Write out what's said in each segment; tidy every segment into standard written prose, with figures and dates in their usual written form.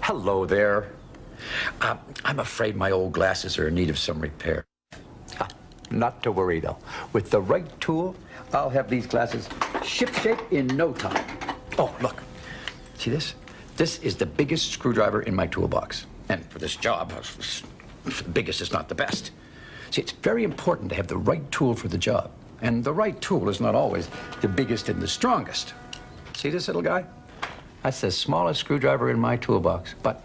Hello there. I'm afraid my old glasses are in need of some repair. Not to worry, though. With the right tool, I'll have these glasses ship-shape in no time. Oh, look. See this? This is the biggest screwdriver in my toolbox. And for this job, the biggest is not the best. See, it's very important to have the right tool for the job. And the right tool is not always the biggest and the strongest. See this little guy? That's the smallest screwdriver in my toolbox, but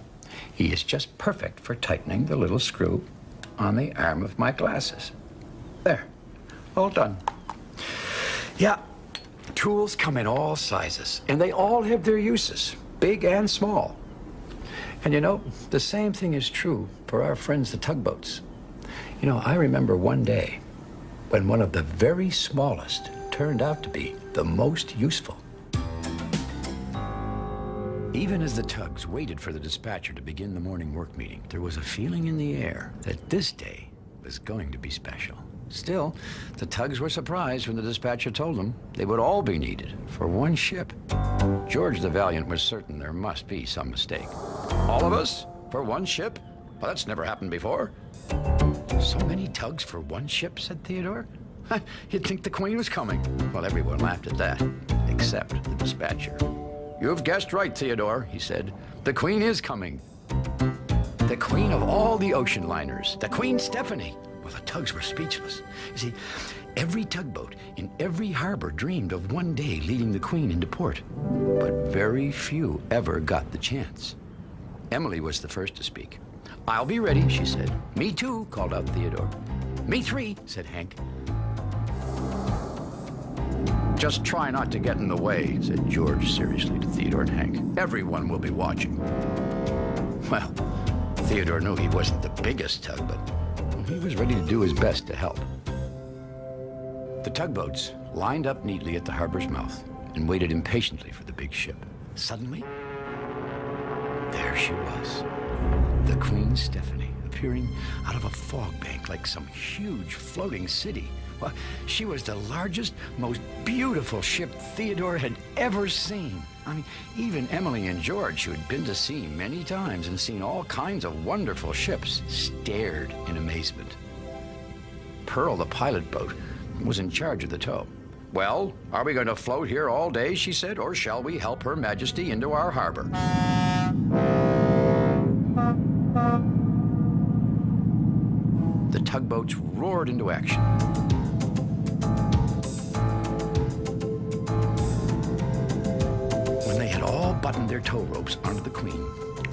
he is just perfect for tightening the little screw on the arm of my glasses. There, all done. Yeah, tools come in all sizes, and they all have their uses, big and small. And you know, the same thing is true for our friends, the tugboats. You know, I remember one day when one of the very smallest turned out to be the most useful. Even as the tugs waited for the dispatcher to begin the morning work meeting, there was a feeling in the air that this day was going to be special. Still, the tugs were surprised when the dispatcher told them they would all be needed for one ship. George the Valiant was certain there must be some mistake. All of us for one ship? Well, that's never happened before. So many tugs for one ship, said Theodore. You'd think the Queen was coming. Well, everyone laughed at that, except the dispatcher. You've guessed right, Theodore, he said. The Queen is coming. The Queen of all the ocean liners, the Queen Stephanie. Well, the tugs were speechless. You see, every tugboat in every harbor dreamed of one day leading the Queen into port, but very few ever got the chance. Emily was the first to speak. I'll be ready, she said. Me too, called out Theodore. Me three, said Hank. Just try not to get in the way, said George seriously to Theodore and Hank. Everyone will be watching. Well, Theodore knew he wasn't the biggest tug, but he was ready to do his best to help. The tugboats lined up neatly at the harbor's mouth and waited impatiently for the big ship. Suddenly, there she was, the Queen Stephanie, appearing out of a fog bank like some huge floating city. Well, she was the largest, most beautiful ship Theodore had ever seen. I mean, even Emily and George, who had been to sea many times and seen all kinds of wonderful ships, stared in amazement. Pearl, the pilot boat, was in charge of the tow. Well, are we going to float here all day, she said, or shall we help Her Majesty into our harbor? The tugboats roared into action. When they had all buttoned their tow ropes onto the Queen,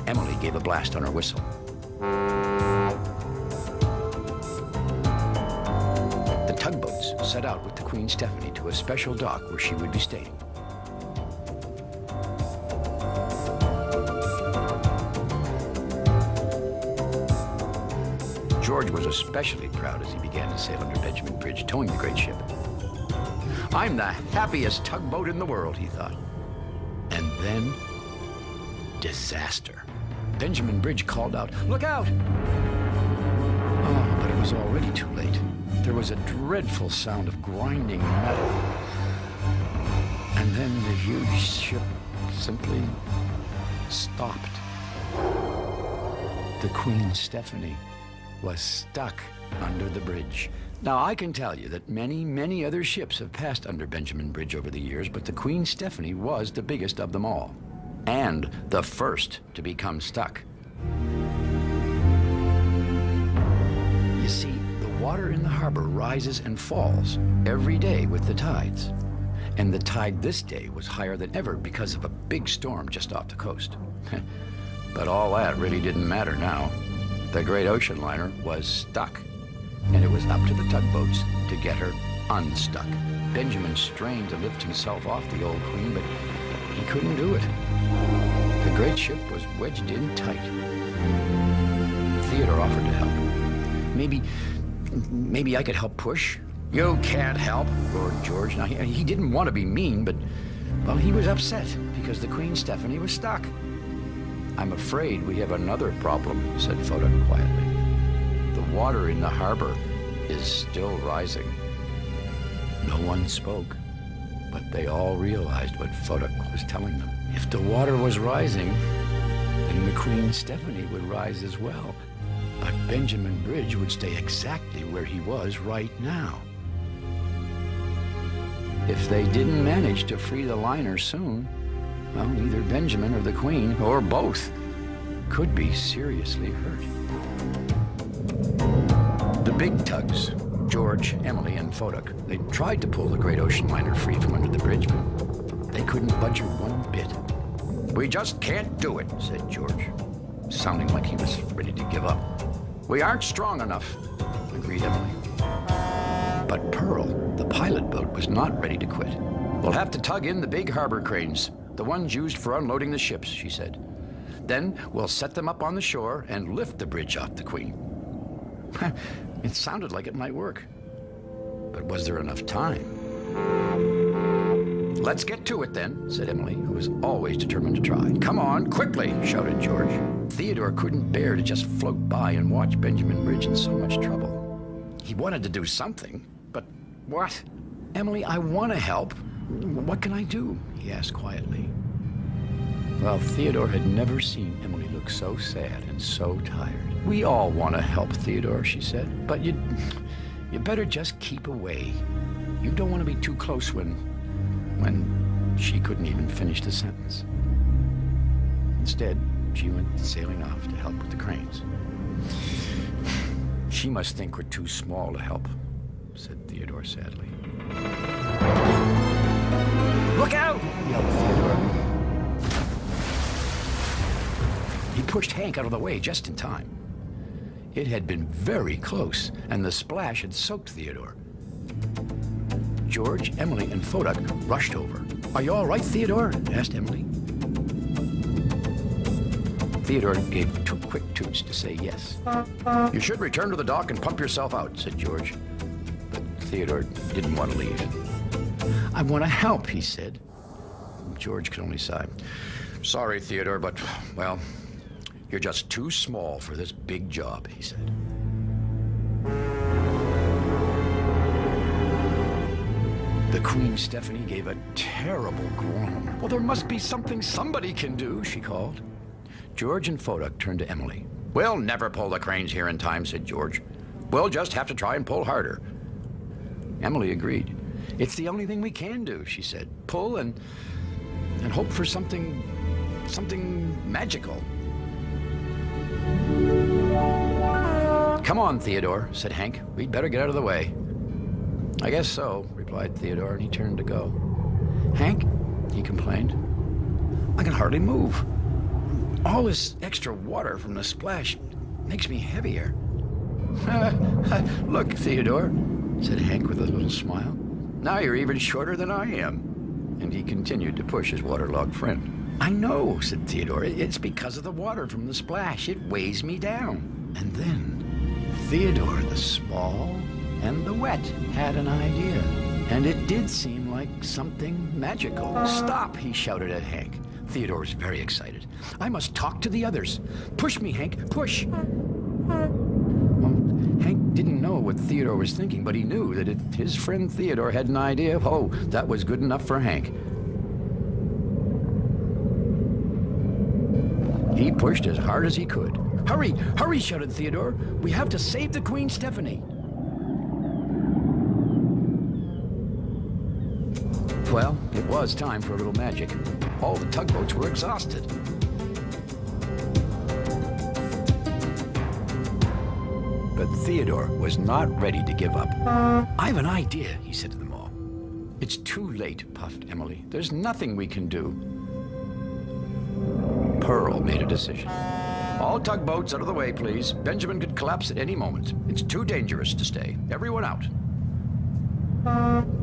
Emily gave a blast on her whistle. The tugboats set out with the Queen Stephanie to a special dock where she would be staying. George was especially proud as he began to sail under Benjamin Bridge, towing the great ship. I'm the happiest tugboat in the world, he thought. And then, disaster. Benjamin Bridge called out, "Look out!" Oh, but it was already too late. There was a dreadful sound of grinding metal. And then the huge ship simply stopped. The Queen Stephanie was stuck under the bridge. Now, I can tell you that many, many other ships have passed under Benjamin Bridge over the years, but the Queen Stephanie was the biggest of them all, and the first to become stuck. You see, the water in the harbor rises and falls every day with the tides, and the tide this day was higher than ever because of a big storm just off the coast. But all that really didn't matter now. The great ocean liner was stuck, and it was up to the tugboats to get her unstuck. Benjamin strained to lift himself off the old Queen, but he couldn't do it. The great ship was wedged in tight. Theodore offered to help. Maybe I could help push. You can't help, roared George. Now, he didn't want to be mean, but, well, he was upset because the Queen Stephanie was stuck. I'm afraid we have another problem, said Foda quietly. The water in the harbor is still rising. No one spoke, but they all realized what Foda was telling them. If the water was rising, and the Queen Stephanie would rise as well. But Benjamin Bridge would stay exactly where he was right now. If they didn't manage to free the liner soon, well, either Benjamin or the Queen, or both, could be seriously hurt. The big tugs, George, Emily, and Foduck, they tried to pull the great ocean liner free from under the bridge, but they couldn't budge her one bit. "We just can't do it," said George, sounding like he was ready to give up. "We aren't strong enough," agreed Emily. But Pearl, the pilot boat, was not ready to quit. "We'll have to tug in the Big Harbour cranes, the ones used for unloading the ships," she said. "Then we'll set them up on the shore and lift the bridge off the Queen." It sounded like it might work. But was there enough time? "Let's get to it then," said Emily, who was always determined to try. "Come on, quickly," shouted George. Theodore couldn't bear to just float by and watch Benjamin Bridge in so much trouble. He wanted to do something, but what? "Emily, I want to help. What can I do?" he asked quietly. Well, Theodore had never seen Emily look so sad and so tired. "We all want to help, Theodore," she said, "but you better just keep away. You don't want to be too close when she couldn't even finish the sentence. Instead, she went sailing off to help with the cranes. "She must think we're too small to help," said Theodore sadly. "Look out!" yelled Theodore. He pushed Hank out of the way just in time. It had been very close, and the splash had soaked Theodore. George, Emily, and Foduck rushed over. "Are you all right, Theodore?" asked Emily. Theodore gave 2 quick toots to say yes. "You should return to the dock and pump yourself out," said George. But Theodore didn't want to leave. "I want to help," he said. George could only sigh. "Sorry, Theodore, but, well, you're just too small for this big job," he said. The Queen Stephanie gave a terrible groan. "Well, there must be something somebody can do," she called. George and Foduck turned to Emily. "We'll never pull the cranes here in time," said George. "We'll just have to try and pull harder." Emily agreed. "It's the only thing we can do," she said. "Pull and hope for something magical." "Come on, Theodore," said Hank. "We'd better get out of the way." "I guess so," replied Theodore, and he turned to go. "Hank," he complained, "I can hardly move. All this extra water from the splash makes me heavier." "Look, Theodore," said Hank with a little smile. "Now you're even shorter than I am." And he continued to push his waterlogged friend. "I know," said Theodore. "It's because of the water from the splash. It weighs me down." And then Theodore, the small and the wet, had an idea. And it did seem like something magical. "Stop!" he shouted at Hank. Theodore was very excited. "I must talk to the others. Push me, Hank, push!" Well, Hank didn't know what Theodore was thinking, but he knew that if his friend Theodore had an idea, oh, that was good enough for Hank. He pushed as hard as he could. "Hurry, hurry," shouted Theodore. "We have to save the Queen Stephanie." Well, it was time for a little magic. All the tugboats were exhausted. But Theodore was not ready to give up. "I have an idea," he said to them all. "It's too late," puffed Emily. "There's nothing we can do." Pearl made a decision. "All tugboats out of the way, please. Benjamin could collapse at any moment. It's too dangerous to stay. Everyone out."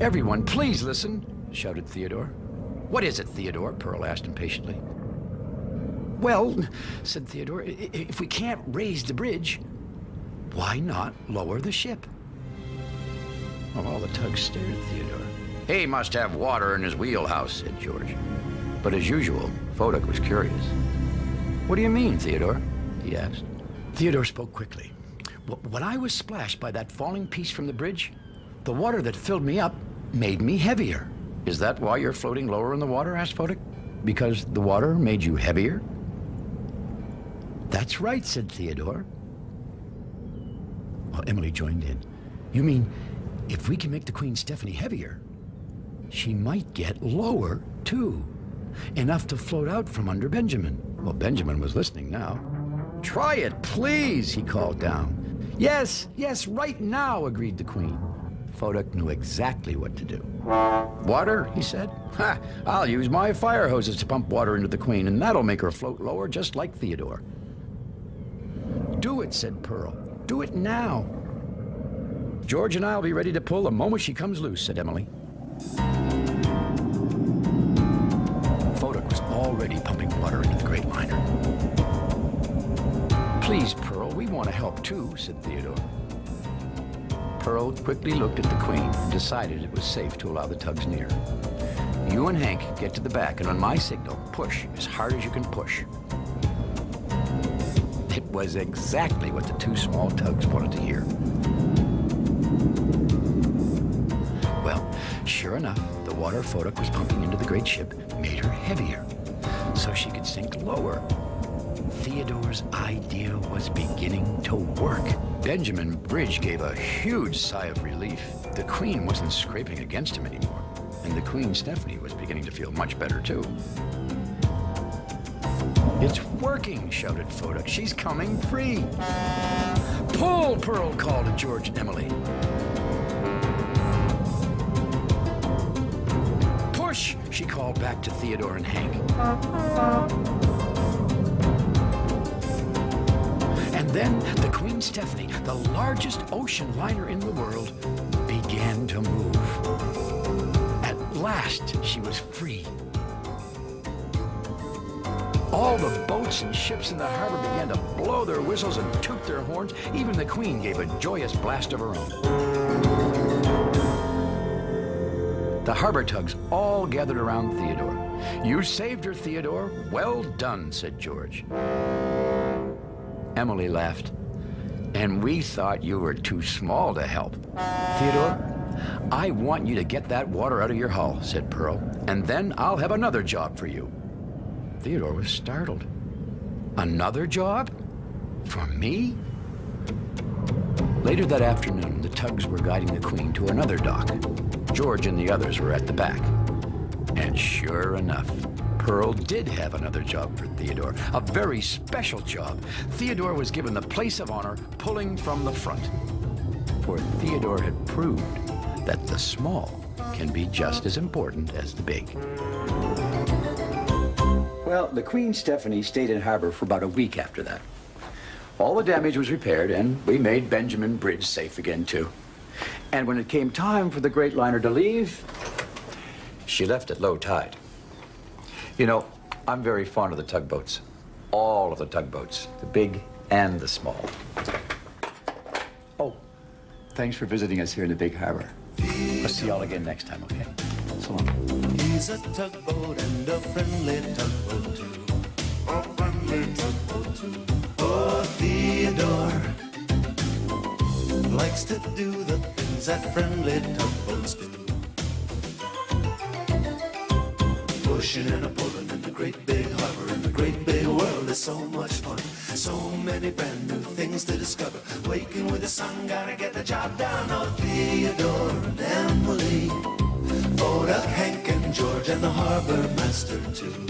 "Everyone, please listen," shouted Theodore. "What is it, Theodore?" Pearl asked impatiently. "Well," said Theodore, "if we can't raise the bridge, why not lower the ship?" Well, all the tugs stared at Theodore. "He must have water in his wheelhouse," said George. But as usual, Foduck was curious. "What do you mean, Theodore?" he asked. Theodore spoke quickly. "When I was splashed by that falling piece from the bridge, the water that filled me up made me heavier." "Is that why you're floating lower in the water?" asked Foduck. "Because the water made you heavier?" That's right, said Theodore. Well, Emily joined in. You mean, if we can make the Queen Stephanie heavier, she might get lower, too. Enough to float out from under Benjamin. Well, Benjamin was listening now. Try it, please, he called down. Yes, yes, right now, agreed the Queen. Fodak knew exactly what to do. Water, he said. Ha! I'll use my fire hoses to pump water into the Queen, and that'll make her float lower, just like Theodore. Do it, said Pearl. Do it now. George and I'll be ready to pull the moment she comes loose, said Emily. Fodak was already pumping water into the great liner. Please, Pearl, we want to help too, said Theodore. Pearl quickly looked at the Queen and decided it was safe to allow the tugs near. You and Hank get to the back, and on my signal, push as hard as you can push. It was exactly what the two small tugs wanted to hear. Well, sure enough, the water Fodak was pumping into the great ship made her heavier, so she could sink lower. Theodore's idea was beginning to work. Benjamin Bridge gave a huge sigh of relief. The Queen wasn't scraping against him anymore, and the Queen Stephanie was beginning to feel much better too. It's working, shouted Fodak. She's coming free. Pull, Pearl called to George and Emily. Push, she called back to Theodore and Hank. And then the Queen Stephanie, the largest ocean liner in the world, began to move. At last, she was free. All the boats and ships in the harbor began to blow their whistles and toot their horns. Even the Queen gave a joyous blast of her own. The harbor tugs all gathered around Theodore. You saved her, Theodore. Well done, said George. Emily laughed. And we thought you were too small to help. Theodore, I want you to get that water out of your hull, said Pearl, and then I'll have another job for you. Theodore was startled. Another job? For me? Later that afternoon, the tugs were guiding the Queen to another dock. George and the others were at the back. And sure enough, Pearl did have another job for Theodore, a very special job. Theodore was given the place of honor pulling from the front. For Theodore had proved that the small can be just as important as the big. Well, the Queen Stephanie stayed in harbor for about a week after that. All the damage was repaired, and we made Benjamin Bridge safe again, too. And when it came time for the great liner to leave, she left at low tide. You know, I'm very fond of the tugboats. All of the tugboats, the big and the small. Oh, thanks for visiting us here in the Big Harbour. I'll see y'all again next time, okay? So long. He's a tugboat and a friendly tugboat too. A friendly tugboat too. Oh, Theodore likes to do the things that friendly tugboats do. Pushing and a pulling in the great big harbor, in the great big world is so much fun. So many brand new things to discover. Waking with the sun, gotta get the job done. Oh, Theodore and Emily, Fodak, Hank and George, and the Harbourmaster too.